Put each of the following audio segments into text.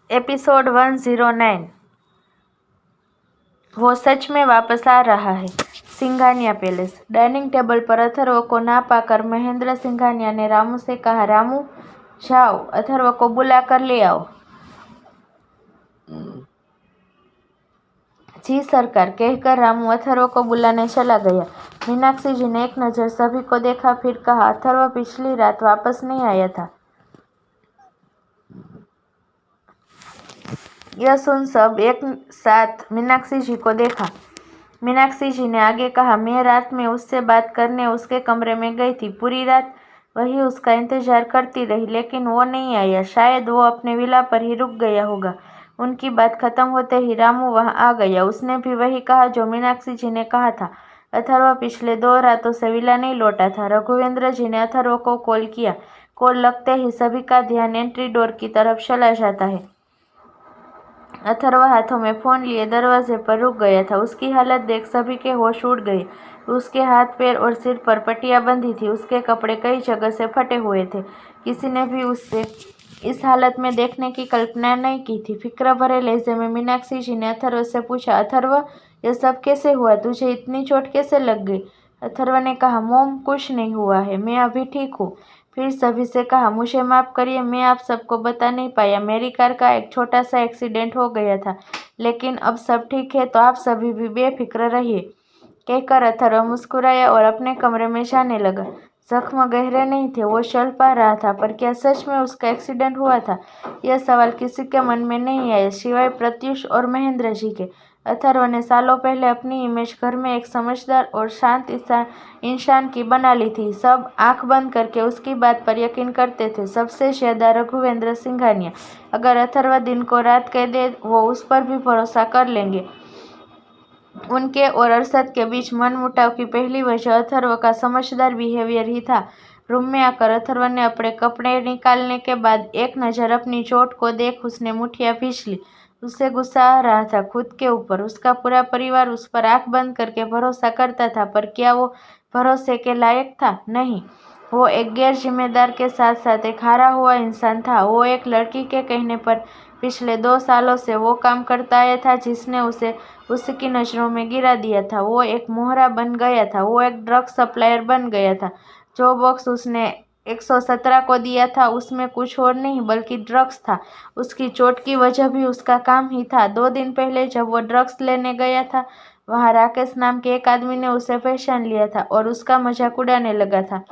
Episode 109। वो सच में वापस आ रहा है। सिंघानिया पैलेस। डाइनिंग टेबल पर अथर्व को ना पाकर महेंद्र सिंघानिया ने रामू से कहा, रामू जाओ अथर्व को बुला कर ले आओ। जी सरकार, कहकर रामू अथर्व को बुलाने चला गया। मीनाक्षी जी ने एक नज़र सभी को देखा, फिर कहा, अथर्व पिछली रात वापस नहीं आया था। यह सुन सब एक साथ मीनाक्षी जी को देखा। मीनाक्षी जी ने आगे कहा, मैं रात में उससे बात करने उसके कमरे में गई थी। पूरी रात वही उसका इंतजार करती रही, लेकिन वो नहीं आया। शायद वो अपने विला पर ही रुक गया होगा। उनकी बात खत्म होते ही रामू वहां आ गया। उसने भी वही कहा जो मीनाक्षी जी ने कहा था। अथर्व पिछले 2 रातों से विला नहीं लौटा था। रघुवेंद्र जी ने अथर्व को कॉल किया। कॉल लगते ही सभी का ध्यान एंट्री डोर की तरफ चला जाता है। अथर्व हाथों में फोन लिए दरवाजे पर रुक गया था। उसकी हालत देख सभी के होश उड़ गए। उसके हाथ पैर और सिर पर पट्टियां बंधी थी। उसके कपड़े कई जगह से फटे हुए थे। किसी ने भी उसे इस हालत में देखने की कल्पना नहीं की थी। फिक्र भरे लहजे में मीनाक्षी जी ने अथर्व से पूछा, अथर्व यह सब कैसे हुआ? तुझे इतनी चोट कैसे लग गई? अथर्व ने कहा, मोम कुछ नहीं हुआ है, मैं अभी ठीक हूँ। फिर सभी से कहा, मुझे माफ करिए, मैं आप सबको बता नहीं पाया। मेरी कार का एक छोटा सा एक्सीडेंट हो गया था, लेकिन अब सब ठीक है, तो आप सभी भी बेफिक्र रहिए। कहकर अथर्व मुस्कुराया और अपने कमरे में जाने लगा। जख्म गहरे नहीं थे, वो चल पा रहा था, पर क्या सच में उसका एक्सीडेंट हुआ था? यह सवाल किसी के मन में नहीं आया, सिवाय प्रत्युष और महेंद्र जी के। अथर्व ने सालों पहले अपनी इमेज घर में एक समझदार और शांत इंसान की बना ली थी। सब आंख बंद करके उसकी बात पर यकीन करते थे, सबसे ज्यादा रघुवेंद्र सिंघानिया। अगर अथर्व दिन को रात कह दे, वो उस पर भी भरोसा कर लेंगे। उनके और अरशद के बीच मनमुटाव की पहली वजह अथर्व का समझदार बिहेवियर ही था। रूम में आकर अथर्व ने अपने कपड़े निकालने के बाद एक नज़र अपनी चोट को देख उसने मुठ्ठियां भींच ली। उससे गुस्सा आ रहा था खुद के ऊपर। उसका पूरा परिवार उस पर आंख बंद करके भरोसा करता था, पर क्या वो भरोसे के लायक था? नहीं। वो एक गैर जिम्मेदार के साथ साथ एक हारा हुआ इंसान था। वो एक लड़की के कहने पर पिछले 2 सालों से वो काम करता आया था जिसने उसे उसकी नज़रों में गिरा दिया था। वो एक मोहरा बन गया था। वो एक ड्रग सप्लायर बन गया था। जो बॉक्स उसने 117 को दिया था, उसमें कुछ और नहीं बल्कि ड्रग्स था। उसकी चोट की वजह भी उसका काम ही था। 2 दिन पहले जब वो ड्रग्स लेने गया था, वहाँ राकेश नाम के एक आदमी ने उसे पहचान लिया था और उसका मजाक उड़ाने लगा था।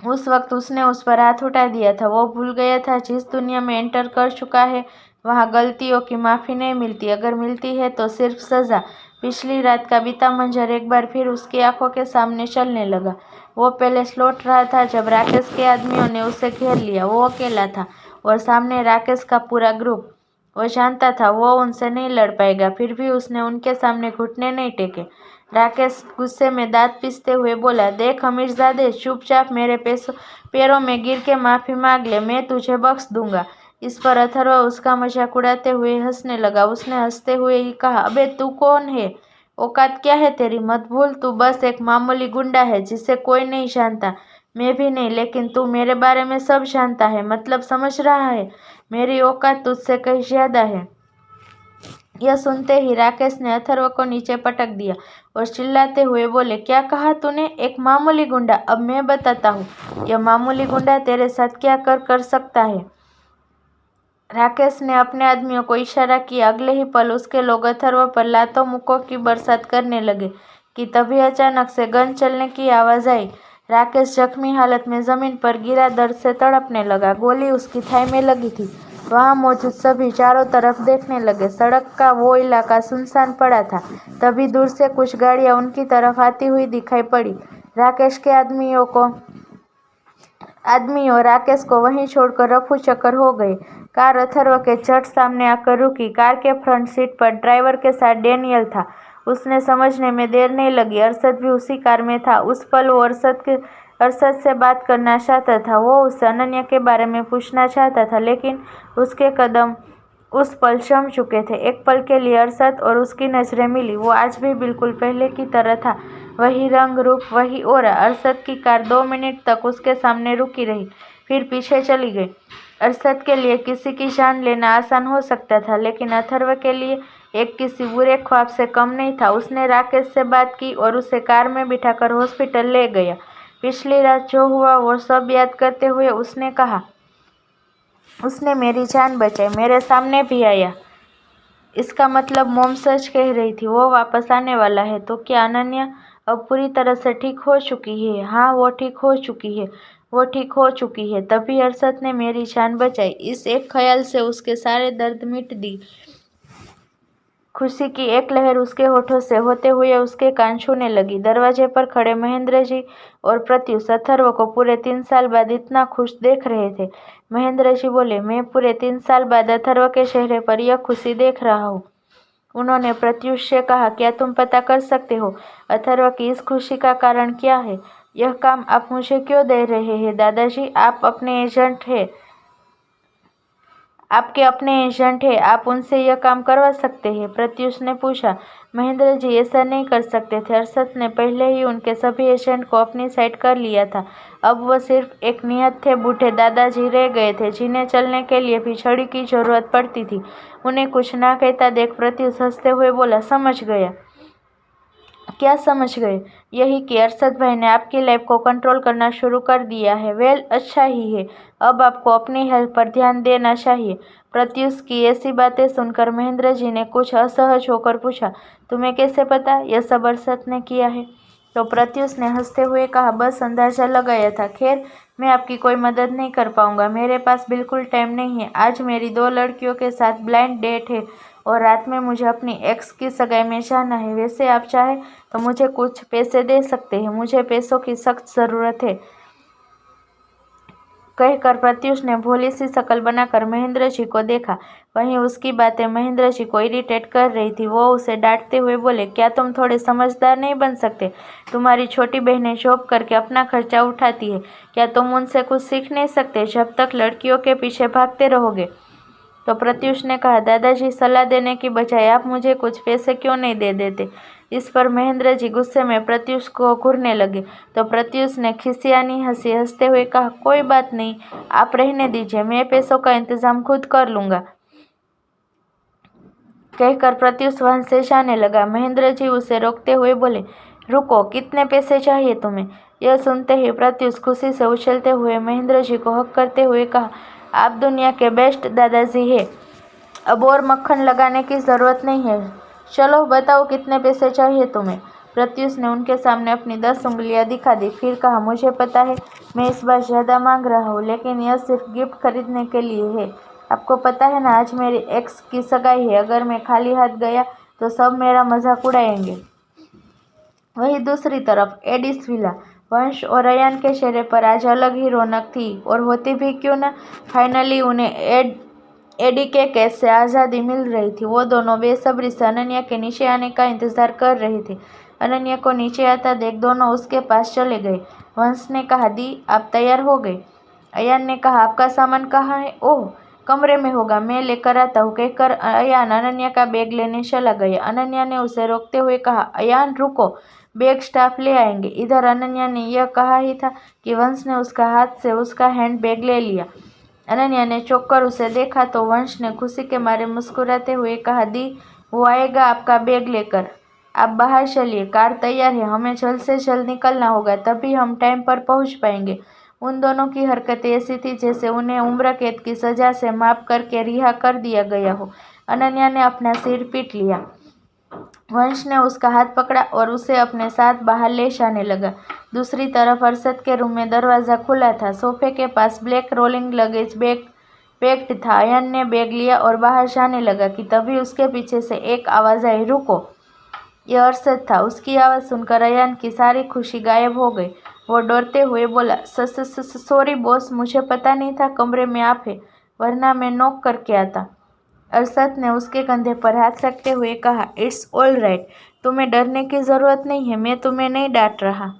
उस वक्त उसने उस पर हाथ उठा दिया था। वो भूल गया था जिस दुनिया में एंटर कर चुका है, वहाँ गलतियों की माफ़ी नहीं मिलती। अगर मिलती है तो सिर्फ सज़ा। पिछली रात का बीता मंजर एक बार फिर उसकी आंखों के सामने चलने लगा। वो पैलेस लौट रहा था जब राकेश के आदमियों ने उसे घेर लिया। वो अकेला था और सामने राकेश का पूरा ग्रुप। वो जानता था वो उनसे नहीं लड़ पाएगा, फिर भी उसने उनके सामने घुटने नहीं टेके। राकेश गुस्से में दांत पीसते हुए बोला, देख अमीरजादे, चुपचाप मेरे पैरों में गिर के माफ़ी मांग ले, मैं तुझे बख्श दूंगा। इस पर अथर्व उसका मजाक उड़ाते हुए हंसने लगा। उसने हंसते हुए ही कहा, अबे तू कौन है? औकात क्या है तेरी? मत भूल, तू बस एक मामूली गुंडा है जिसे कोई नहीं जानता। मैं भी नहीं, लेकिन तू मेरे बारे में सब जानता है। मतलब समझ रहा है? मेरी औकात तुझसे कहीं ज्यादा है। यह सुनते ही राकेश ने अथर्व को नीचे पटक दिया और चिल्लाते हुए बोले, क्या कहा तूने? एक मामूली गुंडा? अब मैं बताता हूँ यह मामूली गुंडा तेरे साथ क्या कर सकता है। राकेश ने अपने आदमियों को इशारा किया। अगले ही पल उसके लोग अथर्व पर लातों मुक्कों की बरसात करने लगे कि तभी अचानक से गन चलने की आवाज आई। राकेश जख्मी हालत में जमीन पर गिरा, दर्द से तड़पने लगा। गोली उसकी थाई में लगी थी। वहां मौजूद सभी चारों तरफ देखने लगे। सड़क का वो इलाका सुनसान पड़ा था। तभी दूर से कुछ गाड़ियां उनकी तरफ आती हुई दिखाई पड़ी। राकेश के आदमियों राकेश को वहीं छोड़कर रफू चक्कर हो गए। कार अथर्व के झट सामने आकर रुकी। कार के फ्रंट सीट पर ड्राइवर के साथ डैनियल था। उसने समझने में देर नहीं लगी, अरशद भी उसी कार में था। उस पल वो अरशद से बात करना चाहता था। वो उससे अनन्या के बारे में पूछना चाहता था, लेकिन उसके कदम उस पल थम चुके थे। एक पल के लिए अरशद और उसकी नजरें मिली। वो आज भी बिल्कुल पहले की तरह था, वही रंग रूप, वही ओरा। अरशद की कार 2 मिनट तक उसके सामने रुकी रही, फिर पीछे चली गई। अरशद के लिए किसी की जान लेना आसान हो सकता था, लेकिन अथर्व के लिए एक किसी बुरे ख्वाब से कम नहीं था। उसने राकेश से बात की और उसे कार में बिठाकर हॉस्पिटल ले गया। पिछली रात जो हुआ वो सब याद करते हुए उसने कहा, उसने मेरी जान बचाई, मेरे सामने भी आया। इसका मतलब मोम सच कह रही थी, वो वापस आने वाला है। तो क्या अनन्या अब पूरी तरह से ठीक हो चुकी है? हाँ, वो ठीक हो चुकी है, वो ठीक हो चुकी है। तभी अरशद ने मेरी जान बचाई। इस एक ख्याल से उसके सारे दर्द मिट दी। खुशी की एक लहर उसके होठों से होते हुए उसके कान छूने लगी। दरवाजे पर खड़े महेंद्र जी और प्रत्युष अथर्व को पूरे 3 साल बाद इतना खुश देख रहे थे। महेंद्र जी बोले, मैं पूरे 3 साल बाद अथर्व के चेहरे पर यह खुशी देख रहा हूँ। उन्होंने प्रत्युष से कहा, क्या तुम पता कर सकते हो अथर्व की इस खुशी का कारण क्या है? यह काम आप मुझे क्यों दे रहे हैं दादाजी? आप अपने एजेंट हैं, आपके अपने एजेंट हैं, आप उनसे यह काम करवा सकते हैं? प्रत्युष ने पूछा। महेंद्र जी ऐसा नहीं कर सकते थे। अरशद ने पहले ही उनके सभी एजेंट को अपनी साइड कर लिया था। अब वो सिर्फ एक नियत थे। बूढ़े दादाजी रह गए थे, जिन्हें चलने के लिए भी छड़ी की जरूरत पड़ती थी। उन्हें कुछ ना कहता देख प्रत्युष हंसते हुए बोला, समझ गया। क्या समझ गए? यही कि अरशद भाई ने आपकी लाइफ को कंट्रोल करना शुरू कर दिया है। वेल, अच्छा ही है। अब आपको अपनी हेल्थ पर ध्यान देना चाहिए। प्रत्युष की ऐसी बातें सुनकर महेंद्र जी ने कुछ असहज होकर पूछा, तुम्हें कैसे पता यह सब अरशद ने किया है? तो प्रत्युष ने हंसते हुए कहा, बस अंदाजा लगाया था। खैर, मैं आपकी कोई मदद नहीं कर पाऊंगा, मेरे पास बिल्कुल टाइम नहीं है। आज मेरी 2 लड़कियों के साथ ब्लाइंड डेट है और रात में मुझे अपनी एक्स की सगाई में जाना है। वैसे आप चाहे तो मुझे कुछ पैसे दे सकते हैं, मुझे पैसों की सख्त ज़रूरत है। कहकर प्रत्युष ने भोली सी शक्ल बनाकर महेंद्र जी को देखा। वहीं उसकी बातें महेंद्र जी को इरिटेट कर रही थी। वो उसे डांटते हुए बोले, क्या तुम थोड़े समझदार नहीं बन सकते? तुम्हारी छोटी बहनें जॉब करके अपना खर्चा उठाती है, क्या तुम उनसे कुछ सीख नहीं सकते? जब तक लड़कियों के पीछे भागते रहोगे। तो प्रत्युष ने कहा, दादाजी सलाह देने की बजाय आप मुझे कुछ पैसे क्यों नहीं दे देते? इस पर महेंद्र जी गुस्से में प्रत्युष को घूरने लगे। तो प्रत्युष ने खिसियानी हंसी हंसते हुए कहा, कोई बात नहीं, आप रहने दीजिए, मैं पैसों का इंतजाम खुद कर लूंगा। कहकर प्रत्युष वहां से जाने लगा। महेंद्र जी उसे रोकते हुए बोले, रुको, कितने पैसे चाहिए तुम्हें? यह सुनते ही प्रत्युष खुशी से उछलते हुए महेंद्र जी को हक करते हुए कहा, आप दुनिया के बेस्ट दादाजी है, अब और मक्खन लगाने की ज़रूरत नहीं है। चलो बताओ, कितने पैसे चाहिए तुम्हें? प्रत्युष ने उनके सामने अपनी 10 उंगलियां दिखा दी, फिर कहा, मुझे पता है मैं इस बार ज़्यादा मांग रहा हूँ, लेकिन यह सिर्फ गिफ्ट खरीदने के लिए है। आपको पता है ना, आज मेरी एक्स की सगाई है। अगर मैं खाली हाथ गया तो सब मेरा मजाक उड़ाएंगे। वहीं दूसरी तरफ एडिस विला, वंश और अयान के चेहरे पर आज अलग ही रौनक थी, और होती भी क्यों ना। फाइनली उन्हें एडी के केस से आज़ादी मिल रही थी। वो दोनों बेसब्री से अनन्या के नीचे आने का इंतजार कर रहे थे। अनन्या को नीचे आता देख दोनों उसके पास चले गए। वंश ने कहा, दी, आप तैयार हो गए? अयान ने कहा, आपका सामान कहाँ है? ओह, कमरे में होगा, मैं लेकर आता हूँ, कहकर अयान अनन्या का बैग लेने चला गया। अनन्या ने उसे रोकते हुए कहा, अयान रुको, बैग स्टाफ ले आएंगे। इधर अनन्या ने यह कहा ही था कि वंश ने उसका हाथ से उसका हैंड बैग ले लिया। अनन्या ने चौंक कर उसे देखा तो वंश ने खुशी के मारे मुस्कुराते हुए कहा, दी, वो आएगा आपका बैग लेकर, आप बाहर चलिए, कार तैयार है, हमें जल्द से जल्द निकलना होगा, तभी हम टाइम पर पहुंच पाएंगे। उन दोनों की हरकतें ऐसी थी जैसे उन्हें उम्र कैद की सजा से माफ करके रिहा कर दिया गया हो। अनन्या ने अपना सिर पीट लिया। वंश ने उसका हाथ पकड़ा और उसे अपने साथ बाहर ले जाने लगा। दूसरी तरफ अरशद के रूम में दरवाज़ा खुला था। सोफे के पास black rolling luggage bag packed था। अयान ने बैग लिया और बाहर जाने लगा कि तभी उसके पीछे से एक आवाज़ आई, रुको। यह अरशद था। उसकी आवाज़ सुनकर अयान की सारी खुशी गायब हो गई। वो डरते हुए बोला, सॉरी बॉस, मुझे पता नहीं था कमरे में आप है, वरना मैं नॉक करके आता। अरशद ने उसके कंधे पर हाथ रखते हुए कहा, इट्स ऑल राइट, तुम्हें डरने की ज़रूरत नहीं है, मैं तुम्हें नहीं डांट रहा।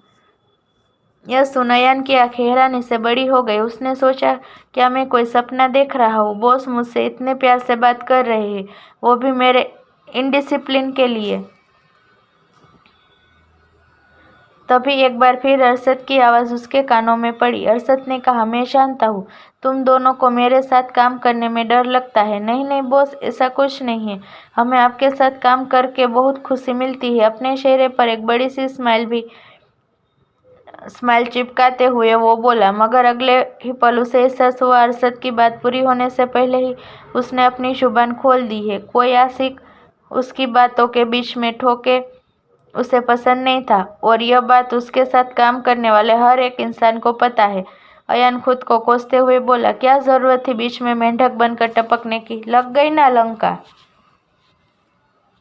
यह सुन अयान की आंखें हैरानी से बड़ी हो गई। उसने सोचा, क्या मैं कोई सपना देख रहा हूँ? बॉस मुझसे इतने प्यार से बात कर रहे हैं, वो भी मेरे इनडिसिप्लिन के लिए। तभी एक बार फिर अरशद की आवाज़ उसके कानों में पड़ी। अरशद ने कहा, मैं जानता हूँ तुम दोनों को मेरे साथ काम करने में डर लगता है। नहीं नहीं बॉस, ऐसा कुछ नहीं है। हमें आपके साथ काम करके बहुत खुशी मिलती है। अपने चेहरे पर एक बड़ी सी स्माइल चिपकाते हुए वो बोला। मगर अगले ही पल उसे एहसास हुआ, अरशद की बात पूरी होने से पहले ही उसने अपनी जुबान खोल दी है। कोई आशिक उसकी बातों के बीच में ठोके उसे पसंद नहीं था, और यह बात उसके साथ काम करने वाले हर एक इंसान को पता है। अयान खुद को कोसते हुए बोला, क्या जरूरत थी बीच में मेंढक बनकर टपकने की? लग गई ना लंका।